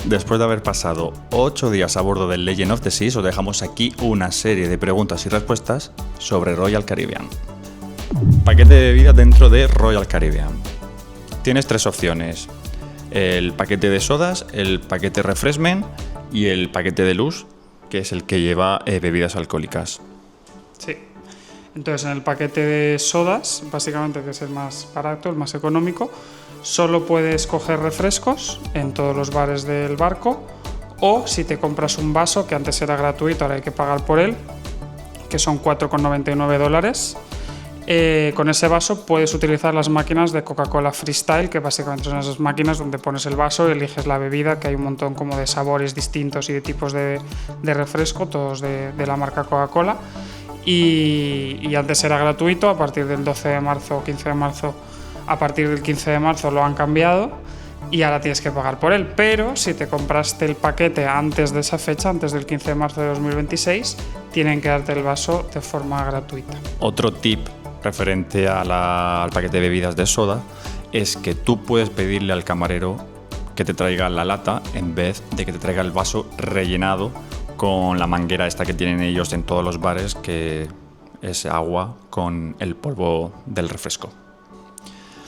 Después de haber pasado 8 días a bordo del Legend of the Seas, os dejamos aquí una serie de preguntas y respuestas sobre Royal Caribbean. Paquete de bebidas dentro de Royal Caribbean. Tienes 3 opciones: el paquete de sodas, el paquete refreshment y el paquete deluxe, que es el que lleva bebidas alcohólicas. Sí. Entonces, en el paquete de sodas, básicamente, que es el más barato, el más económico, solo puedes coger refrescos en todos los bares del barco, o si te compras un vaso, que antes era gratuito, ahora hay que pagar por él, que son $4,99. Con ese vaso puedes utilizar las máquinas de Coca-Cola Freestyle, que básicamente son esas máquinas donde pones el vaso y eliges la bebida, que hay un montón como de sabores distintos y de tipos de refresco, todos de la marca Coca-Cola. Y antes era gratuito, a partir del 12 de marzo o 15 de marzo, a partir del 15 de marzo lo han cambiado y ahora tienes que pagar por él. Pero si te compraste el paquete antes de esa fecha, antes del 15 de marzo de 2026, tienen que darte el vaso de forma gratuita. Otro tip referente al paquete de bebidas de soda es que tú puedes pedirle al camarero que te traiga la lata en vez de que te traiga el vaso rellenado con la manguera esta que tienen ellos en todos los bares, que es agua con el polvo del refresco.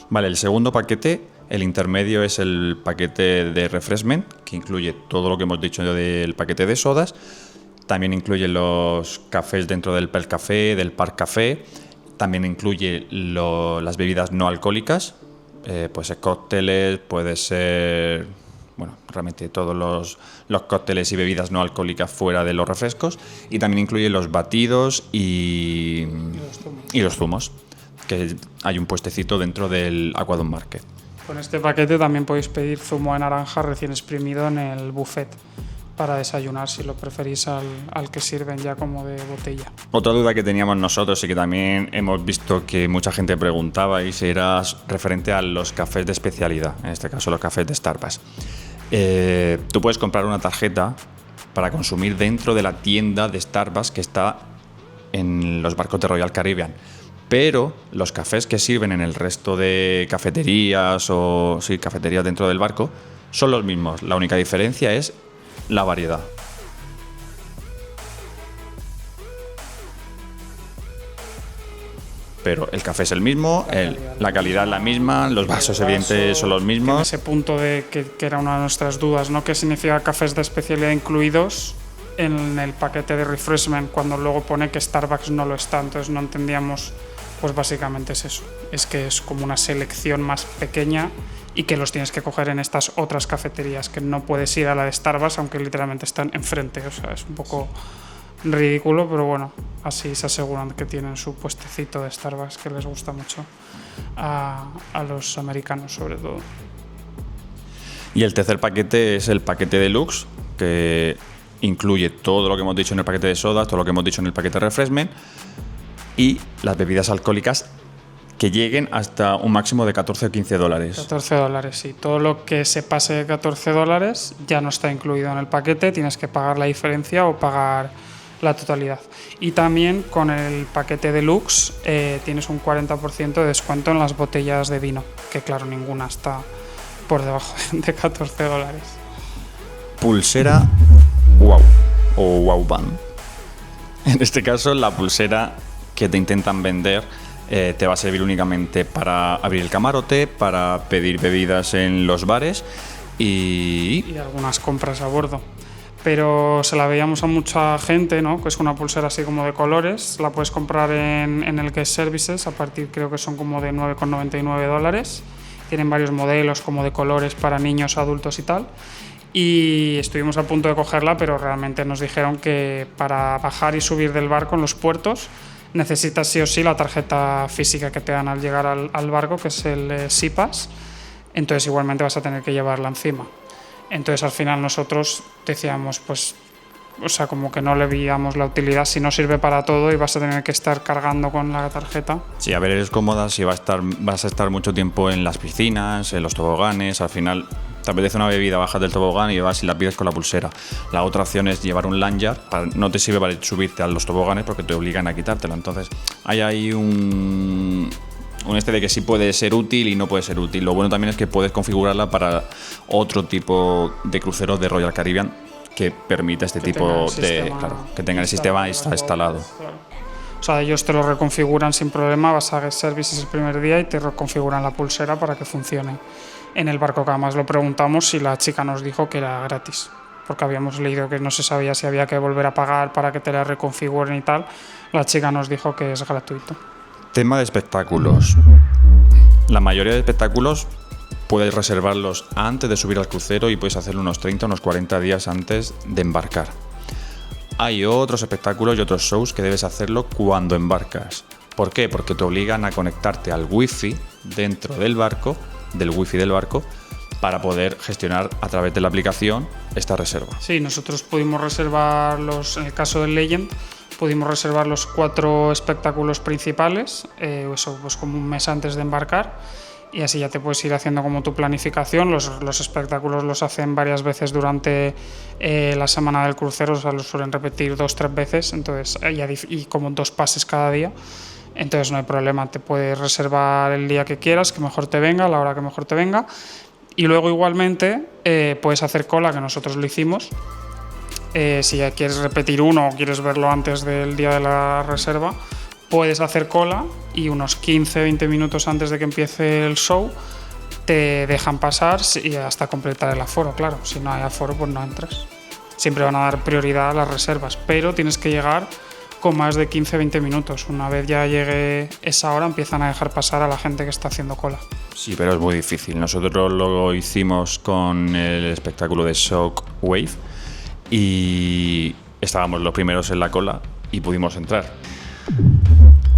Vale, el segundo paquete, el intermedio, es el paquete de refreshment, que incluye todo lo que hemos dicho del paquete de sodas. También incluye los cafés dentro del Perl Café, del Park Café. También incluye las bebidas no alcohólicas, puede ser cócteles, puede ser, bueno, realmente todos los cócteles y bebidas no alcohólicas fuera de los refrescos. Y también incluye los batidos y los zumos, que hay un puestecito dentro del Aquadom Market. Con este paquete también podéis pedir zumo de naranja recién exprimido en el buffet para desayunar, si lo preferís al que sirven ya como de botella. Otra duda que teníamos nosotros y que también hemos visto que mucha gente preguntaba era referente a los cafés de especialidad, en este caso los cafés de Starbucks. Tú puedes comprar una tarjeta para consumir dentro de la tienda de Starbucks que está en los barcos de Royal Caribbean, pero los cafés que sirven en el resto de cafeterías cafeterías dentro del barco son los mismos. La única diferencia es la variedad. Pero el café es el mismo, la calidad es la misma, los vasos evidentes son los mismos. En ese punto que era una de nuestras dudas, ¿no? ¿Qué significa cafés de especialidad incluidos en el paquete de refreshment cuando luego pone que Starbucks no lo está? Entonces no entendíamos, pues básicamente es eso, es que es como una selección más pequeña y que los tienes que coger en estas otras cafeterías, que no puedes ir a la de Starbucks aunque literalmente están enfrente. O sea, es un poco ridículo, pero bueno, así se aseguran que tienen su puestecito de Starbucks, que les gusta mucho a los americanos sobre todo. Y el tercer paquete es el paquete deluxe, que incluye todo lo que hemos dicho en el paquete de sodas, todo lo que hemos dicho en el paquete de refreshment y las bebidas alcohólicas que lleguen hasta un máximo de $14 o $15. $14, sí. Todo lo que se pase de $14 ya no está incluido en el paquete, tienes que pagar la diferencia o pagar la totalidad. Y también con el paquete deluxe tienes un 40% de descuento en las botellas de vino, que claro, ninguna está por debajo de $14. Pulsera Wow o Wow Band. En este caso, la pulsera que te intentan vender te va a servir únicamente para abrir el camarote, para pedir bebidas en los bares y algunas compras a bordo. Pero se la veíamos a mucha gente, ¿no? Que es una pulsera así como de colores. La puedes comprar en el Guest Services, a partir creo que son como de $9,99. Tienen varios modelos como de colores para niños, adultos y tal. Y estuvimos a punto de cogerla, pero realmente nos dijeron que para bajar y subir del barco en los puertos necesitas sí o sí la tarjeta física que te dan al llegar al barco, que es el SeaPass. Entonces igualmente vas a tener que llevarla encima. Entonces al final nosotros decíamos, pues, o sea, como que no le veíamos la utilidad si no sirve para todo y vas a tener que estar cargando con la tarjeta. Sí, a ver, eres cómoda si vas a estar mucho tiempo en las piscinas, en los toboganes. Al final te apetece una bebida, bajas del tobogán y vas y la pides con la pulsera. La otra opción es llevar un lanyard, no te sirve para subirte a los toboganes porque te obligan a quitártelo. Entonces hay ahí de que sí puede ser útil y no puede ser útil. Lo bueno también es que puedes configurarla para otro tipo de cruceros de Royal Caribbean que permita este tipo de... Claro, que tenga el sistema instalado. Claro. O sea, ellos te lo reconfiguran sin problema, vas a Guest Services el primer día y te reconfiguran la pulsera para que funcione en el barco, que además lo preguntamos y la chica nos dijo que era gratis, porque habíamos leído que no se sabía si había que volver a pagar para que te la reconfiguren y tal. La chica nos dijo que es gratuito. Tema de espectáculos. La mayoría de espectáculos puedes reservarlos antes de subir al crucero y puedes hacerlo unos 30 o unos 40 días antes de embarcar. Hay otros espectáculos y otros shows que debes hacerlo cuando embarcas. ¿Por qué? Porque te obligan a conectarte al wifi dentro del barco, para poder gestionar a través de la aplicación esta reserva. Sí, nosotros pudimos reservar en el caso del Legend, pudimos reservar los 4 espectáculos principales, eso pues como un mes antes de embarcar, y así ya te puedes ir haciendo como tu planificación. Los espectáculos los hacen varias veces durante la semana del crucero, o sea, los suelen repetir 2-3 veces, entonces, y como 2 pases cada día. Entonces no hay problema, te puedes reservar el día que quieras, que mejor te venga, la hora que mejor te venga. Y luego igualmente puedes hacer cola, que nosotros lo hicimos. Si ya quieres repetir uno o quieres verlo antes del día de la reserva, puedes hacer cola y unos 15-20 minutos antes de que empiece el show te dejan pasar y hasta completar el aforo, claro. Si no hay aforo, pues no entras. Siempre van a dar prioridad a las reservas, pero tienes que llegar con más de 15-20 minutos. Una vez ya llegue esa hora, empiezan a dejar pasar a la gente que está haciendo cola. Sí, pero es muy difícil. Nosotros lo hicimos con el espectáculo de Shockwave y estábamos los primeros en la cola y pudimos entrar.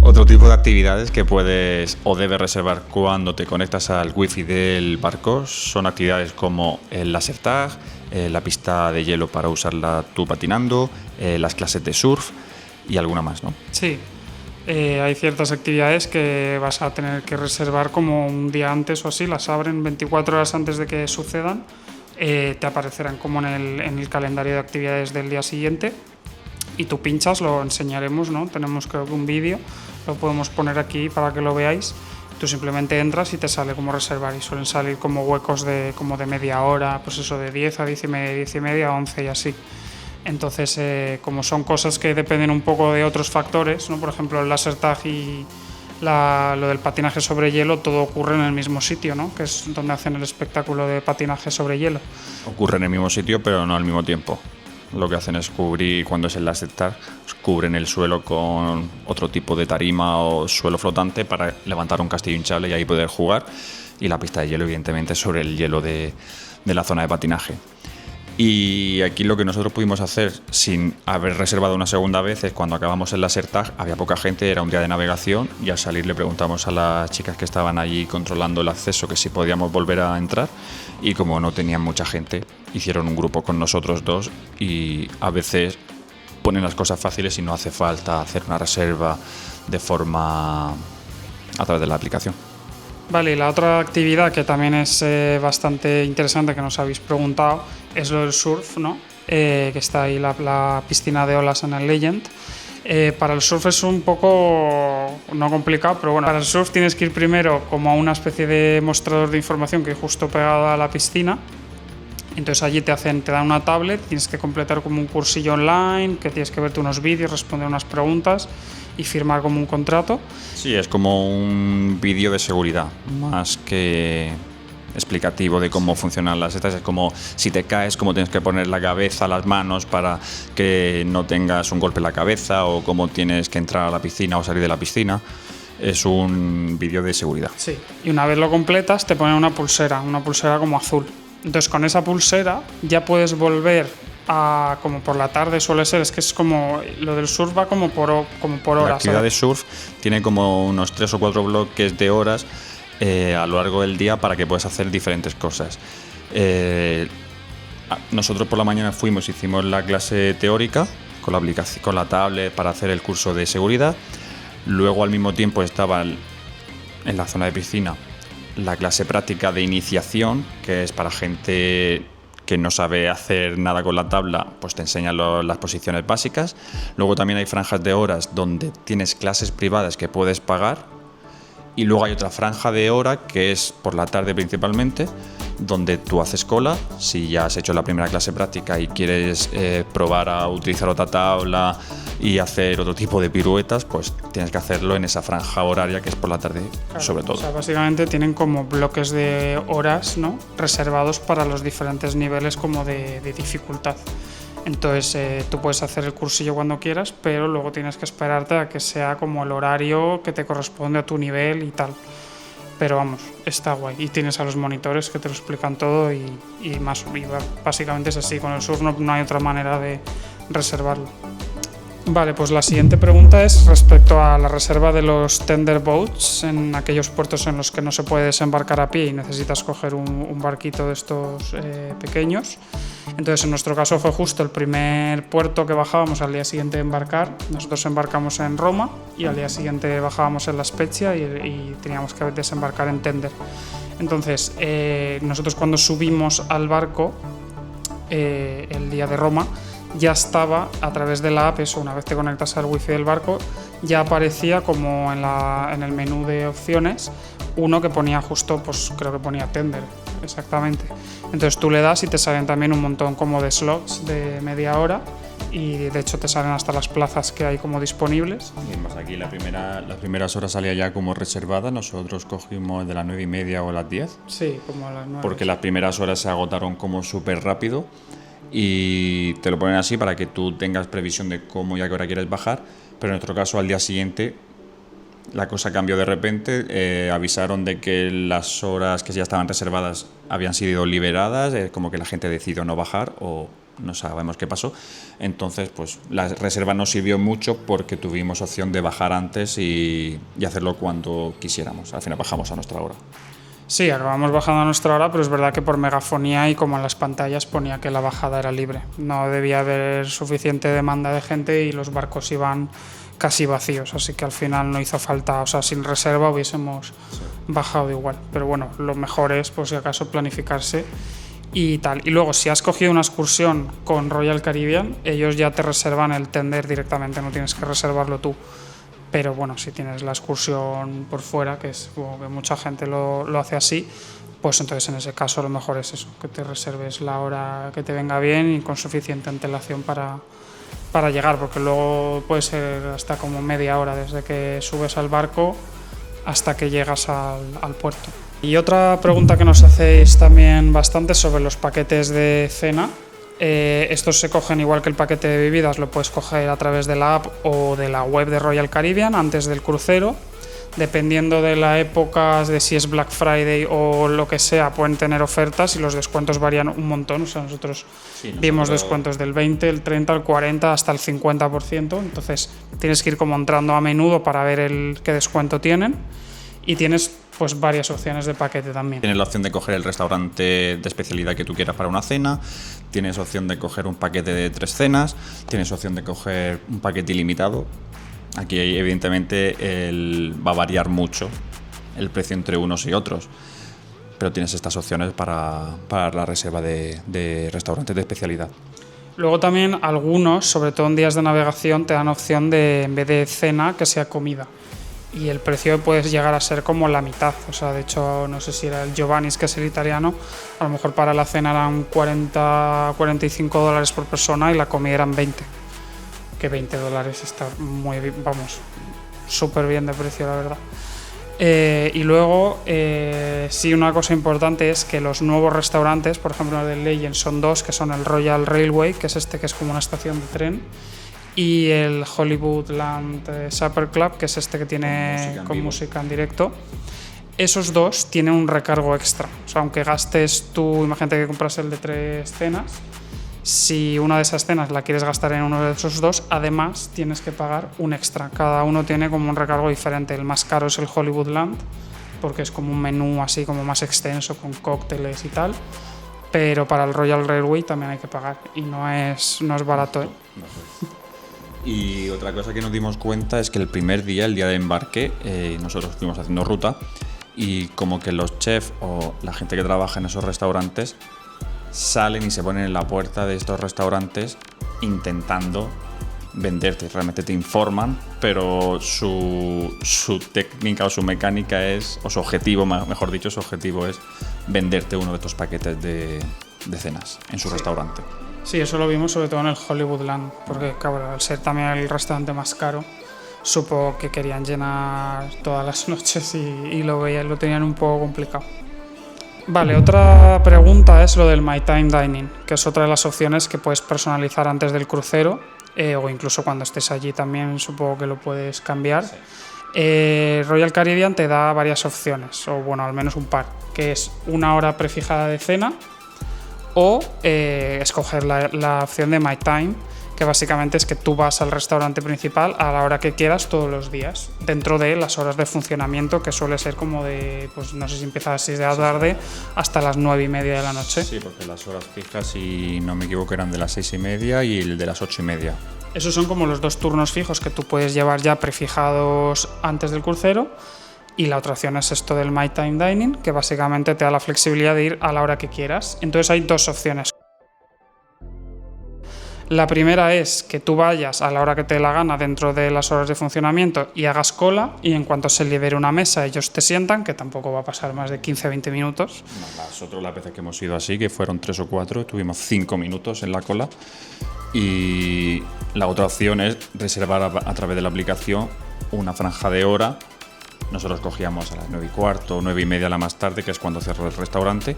Otro tipo de actividades que puedes o debes reservar cuando te conectas al wifi del barco son actividades como el laser tag, la pista de hielo para usarla tú patinando, las clases de surf y alguna más, ¿no? Sí, hay ciertas actividades que vas a tener que reservar como un día antes o así, las abren 24 horas antes de que sucedan, te aparecerán como en el calendario de actividades del día siguiente y tú pinchas, lo enseñaremos, ¿no? Tenemos creo que un vídeo, lo podemos poner aquí para que lo veáis. Tú simplemente entras y te sale como reservar y suelen salir como huecos de media hora, pues eso, de 10 a 10 y media, 11 y así. Entonces, como son cosas que dependen un poco de otros factores, ¿no? Por ejemplo, el laser tag y lo del patinaje sobre hielo, todo ocurre en el mismo sitio, ¿no? Que es donde hacen el espectáculo de patinaje sobre hielo. Ocurre en el mismo sitio, pero no al mismo tiempo. Lo que hacen es cubrir, cuando es el laser tag, cubren el suelo con otro tipo de tarima o suelo flotante para levantar un castillo hinchable y ahí poder jugar. Y la pista de hielo, evidentemente, sobre el hielo de la zona de patinaje. Y aquí lo que nosotros pudimos hacer sin haber reservado una segunda vez es cuando acabamos el laser tag, había poca gente, era un día de navegación y al salir le preguntamos a las chicas que estaban allí controlando el acceso que si podíamos volver a entrar y como no tenían mucha gente, hicieron un grupo con nosotros dos y a veces ponen las cosas fáciles y no hace falta hacer una reserva de forma a través de la aplicación. Vale, y la otra actividad que también es bastante interesante que nos habéis preguntado es lo del surf, ¿no? Que está ahí la piscina de olas en el Legend. Para el surf es un poco no complicado, pero bueno, para el surf tienes que ir primero como a una especie de mostrador de información que hay justo pegado a la piscina. Entonces allí te dan una tablet, tienes que completar como un cursillo online, que tienes que verte unos vídeos, responder unas preguntas y firmar como un contrato. Sí, es como un vídeo de seguridad, más que explicativo de cómo funcionan las estas. Es como si te caes, cómo tienes que poner la cabeza, las manos para que no tengas un golpe en la cabeza o cómo tienes que entrar a la piscina o salir de la piscina. Es un vídeo de seguridad. Sí, y una vez lo completas te ponen una pulsera como azul. Entonces con esa pulsera ya puedes volver a, como por la tarde suele ser, es que es como, lo del surf va como por horas. La actividad de surf tiene como unos 3 o 4 bloques de horas a lo largo del día para que puedas hacer diferentes cosas. Nosotros por la mañana hicimos la clase teórica con la aplicación, con la tablet para hacer el curso de seguridad. Luego al mismo tiempo estaba en la zona de piscina la clase práctica de iniciación, que es para gente que no sabe hacer nada con la tabla, pues te enseñan las posiciones básicas. Luego también hay franjas de horas donde tienes clases privadas que puedes pagar Y luego hay otra franja de hora que es por la tarde principalmente, donde tú haces cola. Si ya has hecho la primera clase práctica y quieres probar a utilizar otra tabla y hacer otro tipo de piruetas, pues tienes que hacerlo en esa franja horaria que es por la tarde, claro, sobre todo. O sea, básicamente tienen como bloques de horas, ¿no?, reservados para los diferentes niveles como de dificultad. Entonces tú puedes hacer el cursillo cuando quieras, pero luego tienes que esperarte a que sea como el horario que te corresponde a tu nivel y tal. Pero vamos, está guay. Y tienes a los monitores que te lo explican todo y básicamente es así. Con el surf no hay otra manera de reservarlo. Vale, pues la siguiente pregunta es respecto a la reserva de los tender boats en aquellos puertos en los que no se puede desembarcar a pie y necesitas coger un barquito de estos pequeños. Entonces, en nuestro caso fue justo el primer puerto que bajábamos al día siguiente de embarcar. Nosotros embarcamos en Roma y al día siguiente bajábamos en La Spezia y teníamos que desembarcar en Tender. Entonces, nosotros cuando subimos al barco el día de Roma, ya estaba a través de la app, eso, una vez te conectas al wifi del barco, ya aparecía como en el menú de opciones uno que ponía justo, pues creo que ponía Tender, exactamente. Entonces tú le das y te salen también un montón como de slots de media hora y de hecho te salen hasta las plazas que hay como disponibles. Y además aquí las primeras horas salía ya como reservada, nosotros cogimos de las 9:30 o a las 10. Sí, como a las 9. Porque las primeras horas se agotaron como súper rápido. Y te lo ponen así para que tú tengas previsión de cómo y a qué hora quieres bajar, pero en nuestro caso al día siguiente la cosa cambió de repente, avisaron de que las horas que ya estaban reservadas habían sido liberadas, como que la gente decidió no bajar o no sabemos qué pasó. Entonces pues la reserva no sirvió mucho porque tuvimos opción de bajar antes y hacerlo cuando quisiéramos. Al final bajamos a nuestra hora. Sí, acabamos bajando a nuestra hora, pero es verdad que por megafonía y como en las pantallas ponía que la bajada era libre. No debía haber suficiente demanda de gente y los barcos iban casi vacíos, así que al final no hizo falta, o sea, sin reserva hubiésemos bajado igual. Pero bueno, lo mejor es, pues si acaso, planificarse y tal. Y luego, si has cogido una excursión con Royal Caribbean, ellos ya te reservan el tender directamente, no tienes que reservarlo tú. Pero bueno, si tienes la excursión por fuera, que es como que mucha gente lo hace así, pues entonces en ese caso lo mejor es eso, que te reserves la hora que te venga bien y con suficiente antelación para llegar, porque luego puede ser hasta como media hora desde que subes al barco hasta que llegas al puerto. Y otra pregunta que nos hacéis también bastante sobre los paquetes de cena. Estos se cogen igual que el paquete de bebidas, lo puedes coger a través de la app o de la web de Royal Caribbean antes del crucero. Dependiendo de la época, de si es Black Friday o lo que sea, pueden tener ofertas y los descuentos varían un montón. O sea, nosotros vimos descuentos del 20, el 30, el 40, hasta el 50%. Entonces tienes que ir como entrando a menudo para ver qué descuento tienen. Y tienes pues varias opciones de paquete también. Tienes la opción de coger el restaurante de especialidad que tú quieras para una cena, tienes opción de coger un paquete de 3 cenas, tienes opción de coger un paquete ilimitado. Aquí evidentemente va a variar mucho el precio entre unos y otros, pero tienes estas opciones para la reserva de restaurantes de especialidad. Luego también algunos, sobre todo en días de navegación, te dan opción de, en vez de cena, que sea comida. Y el precio puede llegar a ser como la mitad. O sea, de hecho, no sé si era el Giovanni's, que es el italiano, a lo mejor para la cena eran $40-45 por persona y la comida eran 20. Que $20 está muy bien, vamos, súper bien de precio, la verdad. Y luego, sí, una cosa importante es que los nuevos restaurantes, por ejemplo, el de Legend, son 2, que son el Royal Railway, que es que es como una estación de tren, y el Hollywoodland Supper Club, que es que tiene con música en directo. Esos 2 tienen un recargo extra. O sea, aunque gastes tú, imagínate que compras el de 3 cenas, si una de esas cenas la quieres gastar en uno de esos 2, además tienes que pagar un extra. Cada uno tiene como un recargo diferente. El más caro es el Hollywoodland, porque es como un menú así como más extenso, con cócteles y tal. Pero para el Royal Railway también hay que pagar y no es barato, ¿eh? Y otra cosa que nos dimos cuenta es que el primer día, el día de embarque, nosotros estuvimos haciendo ruta y como que los chefs o la gente que trabaja en esos restaurantes salen y se ponen en la puerta de estos restaurantes intentando venderte, realmente te informan, pero su técnica o su mecánica es, o su objetivo, mejor dicho, su objetivo es venderte uno de estos paquetes de cenas en su restaurante. Sí, eso lo vimos sobre todo en el Hollywoodland, porque claro, al ser también el restaurante más caro, supongo que querían llenar todas las noches y lo tenían un poco complicado. Vale, otra pregunta es lo del My Time Dining, que es otra de las opciones que puedes personalizar antes del crucero, o incluso cuando estés allí también supongo que lo puedes cambiar. Sí. Royal Caribbean te da varias opciones, o bueno, al menos un par, que es una hora prefijada de cena o escoger la opción de My Time, que básicamente es que tú vas al restaurante principal a la hora que quieras todos los días, dentro de las horas de funcionamiento, que suele ser como de, pues no sé si empieza a las 6 de la tarde hasta las 9:30 de la noche. Sí, porque las horas fijas, si no me equivoco, eran de las 6:30 y el de las 8:30. Esos son como los dos turnos fijos que tú puedes llevar ya prefijados antes del crucero. Y la otra opción es esto del My Time Dining, que básicamente te da la flexibilidad de ir a la hora que quieras. Entonces hay dos opciones. La primera es que tú vayas a la hora que te dé la gana dentro de las horas de funcionamiento y hagas cola, y en cuanto se libere una mesa ellos te sientan, que tampoco va a pasar más de 15-20 minutos. Nosotros las veces que hemos ido así, que fueron 3 o 4, tuvimos 5 minutos en la cola. Y la otra opción es reservar a través de la aplicación una franja de hora. Nosotros cogíamos a las 9:15, 9:30 la más tarde, que es cuando cierra el restaurante.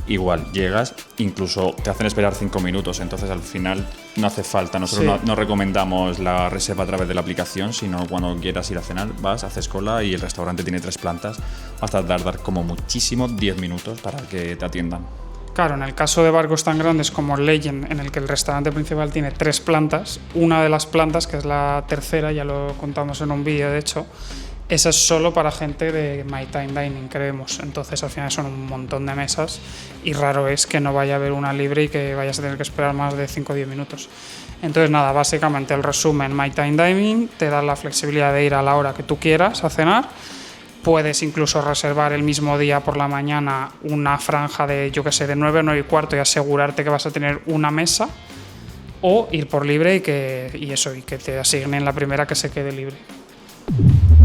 Igual llegas, incluso te hacen esperar 5 minutos, entonces al final no hace falta. Nosotros no recomendamos la reserva a través de la aplicación, sino cuando quieras ir a cenar, vas, haces cola y el restaurante tiene 3 plantas. Vas a tardar como muchísimo 10 minutos para que te atiendan. Claro, en el caso de barcos tan grandes como Legend, en el que el restaurante principal tiene 3 plantas, una de las plantas, que es la tercera, ya lo contamos en un vídeo de hecho, esa es solo para gente de My Time Dining, creemos. Entonces al final son un montón de mesas y raro es que no vaya a haber una libre y que vayas a tener que esperar más de 5 o 10 minutos. Entonces nada, básicamente el resumen, My Time Dining te da la flexibilidad de ir a la hora que tú quieras a cenar. Puedes incluso reservar el mismo día por la mañana una franja de, yo que sé, de 9 a 9:15 y asegurarte que vas a tener una mesa, o ir por libre y que te asignen la primera que se quede libre.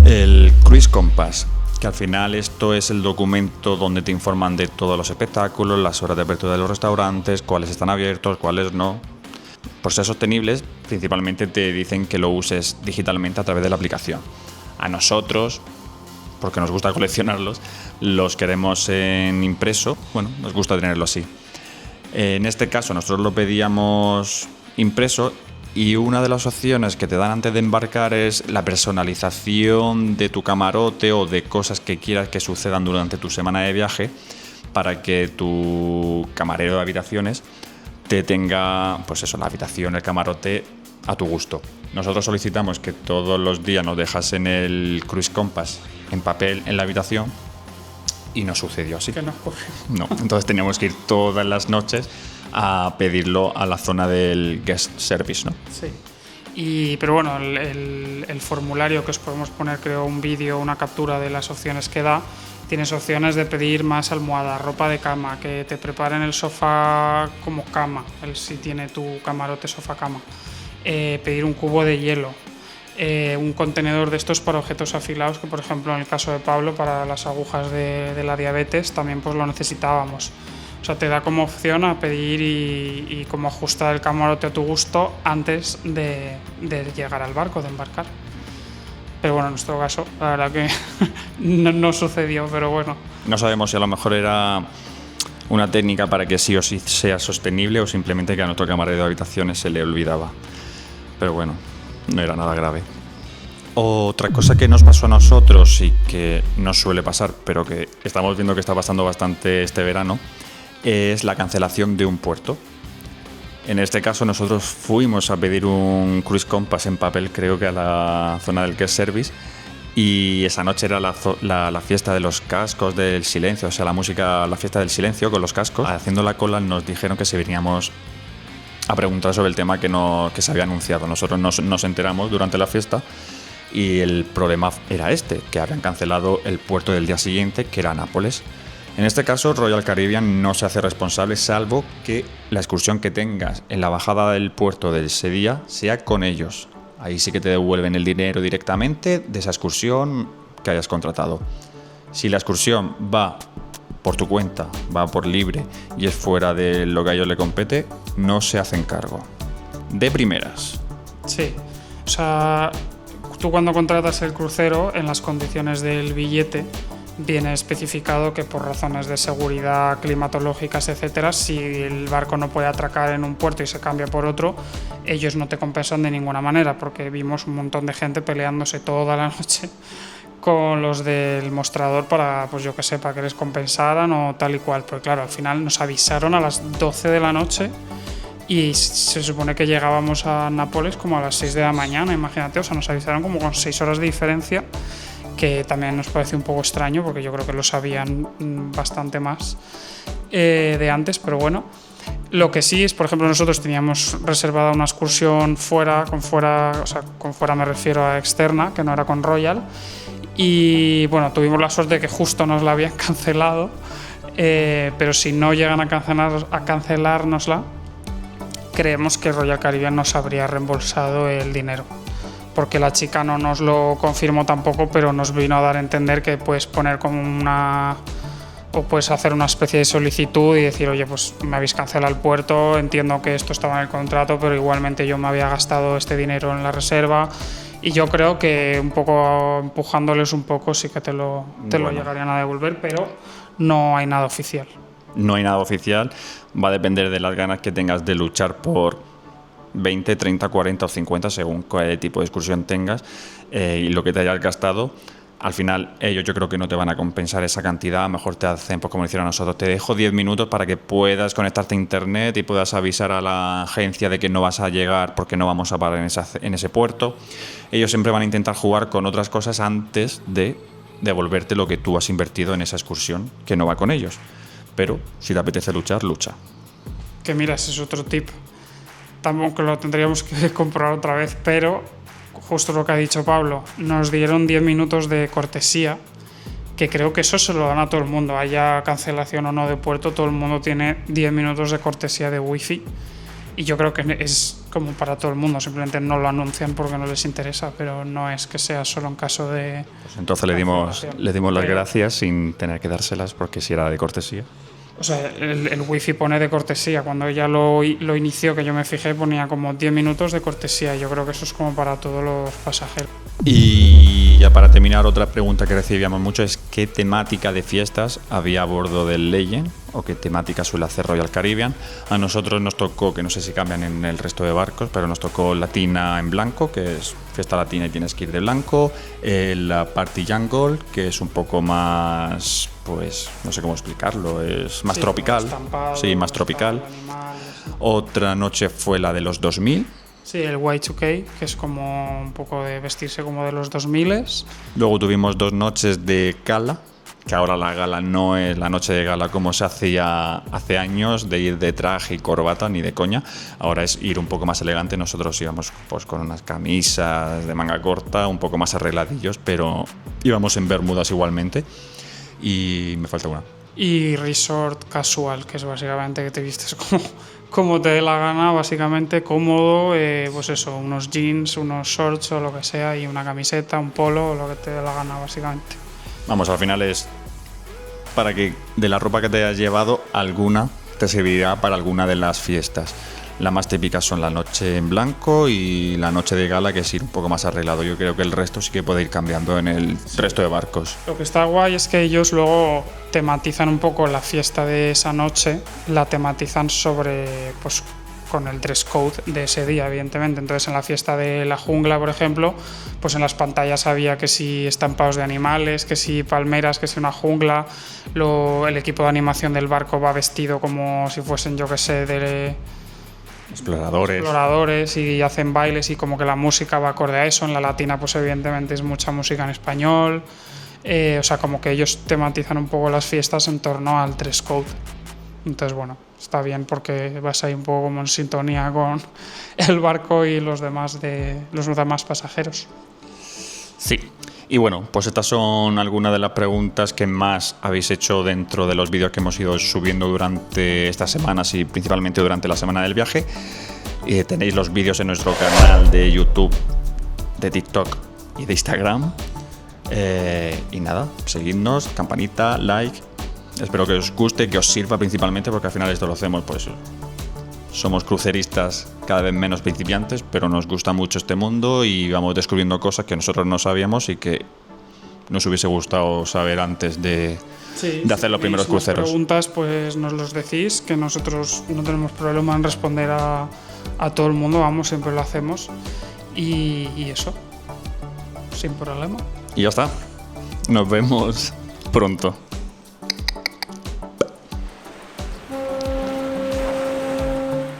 El Cruise Compass, que al final esto es el documento donde te informan de todos los espectáculos, las horas de apertura de los restaurantes, cuáles están abiertos, cuáles no. Por ser sostenibles, principalmente te dicen que lo uses digitalmente a través de la aplicación. A nosotros, porque nos gusta coleccionarlos, los queremos en impreso, bueno, nos gusta tenerlo así. En este caso nosotros lo pedíamos impreso, y una de las opciones que te dan antes de embarcar es la personalización de tu camarote o de cosas que quieras que sucedan durante tu semana de viaje, para que tu camarero de habitaciones te tenga, pues eso, la habitación, el camarote a tu gusto. Nosotros solicitamos que todos los días nos dejasen el Cruise Compass en papel en la habitación y no sucedió así. Que no ocurre. No, entonces teníamos que ir todas las noches a pedirlo a la zona del guest service, ¿no? Sí. Pero bueno, el formulario, que os podemos poner, creo, un vídeo, una captura de las opciones que da, tienes opciones de pedir más almohadas, ropa de cama, que te preparen el sofá como cama, si tiene tu camarote sofá-cama, pedir un cubo de hielo, un contenedor de estos para objetos afilados, que por ejemplo en el caso de Pablo, para las agujas de la diabetes, también pues lo necesitábamos. O sea, te da como opción a pedir y como ajustar el camarote a tu gusto antes de llegar al barco, de embarcar. Pero bueno, en nuestro caso, la verdad que no sucedió, pero bueno. No sabemos si a lo mejor era una técnica para que sí o sí sea sostenible, o simplemente que a nuestro camarero de habitaciones se le olvidaba. Pero bueno, no era nada grave. Otra cosa que nos pasó a nosotros y que no suele pasar, pero que estamos viendo que está pasando bastante este verano, es la cancelación de un puerto. En este caso nosotros fuimos a pedir un Cruise Compass en papel, creo que a la zona del guest service, y esa noche era la fiesta de los cascos del silencio, o sea, la fiesta del silencio con los cascos. Haciendo la cola nos dijeron que si veníamos a preguntar sobre el tema que se había anunciado. Nosotros nos enteramos durante la fiesta y el problema era que habían cancelado el puerto del día siguiente, que era Nápoles. En este caso, Royal Caribbean no se hace responsable, salvo que la excursión que tengas en la bajada del puerto de ese día sea con ellos. Ahí sí que te devuelven el dinero directamente de esa excursión que hayas contratado. Si la excursión va por tu cuenta, va por libre y es fuera de lo que a ellos le compete, no se hacen cargo. De primeras. Sí, o sea, tú cuando contratas el crucero, en las condiciones del billete viene especificado que por razones de seguridad, climatológicas, etcétera, si el barco no puede atracar en un puerto y se cambia por otro, ellos no te compensan de ninguna manera, porque vimos un montón de gente peleándose toda la noche con los del mostrador para, pues yo que sé, para que les compensaran o tal y cual. Pero claro, al final nos avisaron a las 12 de la noche y se supone que llegábamos a Nápoles como a las 6 de la mañana, imagínate, o sea, nos avisaron como con 6 horas de diferencia, que también nos parece un poco extraño porque yo creo que lo sabían bastante más de antes, pero bueno. Lo que sí es, por ejemplo, nosotros teníamos reservada una excursión con fuera me refiero a externa, que no era con Royal, y bueno, tuvimos la suerte de que justo nos la habían cancelado, pero si no llegan a cancelárnosla, creemos que Royal Caribbean nos habría reembolsado el dinero, porque la chica no nos lo confirmó tampoco, pero nos vino a dar a entender que puedes poner como o puedes hacer una especie de solicitud y decir, oye, pues me habéis cancelado el puerto, entiendo que esto estaba en el contrato, pero igualmente yo me había gastado este dinero en la reserva, y yo creo que un poco empujándoles un poco sí que te lo llegarían a devolver, pero no hay nada oficial. No hay nada oficial, va a depender de las ganas que tengas de luchar por 20, 30, 40 o 50, según qué tipo de excursión tengas y lo que te hayas gastado. Al final ellos yo creo que no te van a compensar esa cantidad, a lo mejor te hacen, pues como hicieron a nosotros, te dejo 10 minutos para que puedas conectarte a internet y puedas avisar a la agencia de que no vas a llegar porque no vamos a parar en ese puerto. Ellos siempre van a intentar jugar con otras cosas antes de devolverte lo que tú has invertido en esa excursión, que no va con ellos. Pero si te apetece luchar, lucha. Que mira, ese es otro tip. Tampoco lo tendríamos que comprobar otra vez, pero justo lo que ha dicho Pablo, nos dieron 10 minutos de cortesía, que creo que eso se lo dan a todo el mundo, haya cancelación o no de puerto, todo el mundo tiene 10 minutos de cortesía de wifi, y yo creo que es como para todo el mundo, simplemente no lo anuncian porque no les interesa, pero no es que sea solo en caso de... Pues entonces le dimos las gracias sin tener que dárselas, porque si era de cortesía. O sea, el wifi pone de cortesía. Cuando ella lo inició, que yo me fijé, ponía como 10 minutos de cortesía. Yo creo que eso es como para todos los pasajeros. Y ya para terminar, otra pregunta que recibíamos mucho es ¿qué temática de fiestas había a bordo del Legend? ¿O qué temática suele hacer Royal Caribbean? A nosotros nos tocó, que no sé si cambian en el resto de barcos, pero nos tocó Latina en blanco, que es fiesta latina y tienes que ir de blanco. La Party Jungle, que es un poco más, pues no sé cómo explicarlo, es más tropical. Sí, más tropical. Otra noche fue la de los 2000. Sí, el Y2K, que es como un poco de vestirse como de los 2000. Luego tuvimos 2 noches de gala, que ahora la gala no es la noche de gala como se hacía hace años, de ir de traje y corbata, ni de coña. Ahora es ir un poco más elegante. Nosotros íbamos pues con unas camisas de manga corta, un poco más arregladillos, pero íbamos en bermudas igualmente. Y me falta una. Y resort casual, que es básicamente que te vistes como te dé la gana, básicamente cómodo, pues eso, unos jeans, unos shorts o lo que sea, y una camiseta, un polo, o lo que te dé la gana, básicamente. Vamos, al final es para que de la ropa que te hayas llevado, alguna te servirá para alguna de las fiestas. Las más típicas son la noche en blanco y la noche de gala, que es ir un poco más arreglado. Yo creo que el resto sí que puede ir cambiando en el resto de barcos. Lo que está guay es que ellos luego tematizan un poco la fiesta de esa noche, la tematizan sobre, pues, con el dress code de ese día, evidentemente. Entonces, en la fiesta de la jungla, por ejemplo, pues en las pantallas había que si estampados de animales, que si palmeras, que si una jungla. El equipo de animación del barco va vestido como si fuesen, yo que sé, de exploradores, y hacen bailes, y como que la música va acorde a eso. En la latina, pues evidentemente es mucha música en español. O sea, como que ellos tematizan un poco las fiestas en torno al dress code. Entonces, bueno, está bien porque vas ahí un poco como en sintonía con el barco y los demás pasajeros. Sí. Y bueno, pues estas son algunas de las preguntas que más habéis hecho dentro de los vídeos que hemos ido subiendo durante estas semanas y principalmente durante la semana del viaje. Tenéis los vídeos en nuestro canal de YouTube de TikTok y de Instagram. Y nada, seguidnos, campanita, like. Espero que os guste, que os sirva principalmente, porque al final esto lo hacemos, pues somos cruceristas cada vez menos principiantes, pero nos gusta mucho este mundo y vamos descubriendo cosas que nosotros no sabíamos y que nos hubiese gustado saber antes de hacer los primeros cruceros. Si preguntas, pues nos los decís, que nosotros no tenemos problema en responder a todo el mundo, vamos, siempre lo hacemos. Y eso, sin problema. Y ya está. Nos vemos pronto.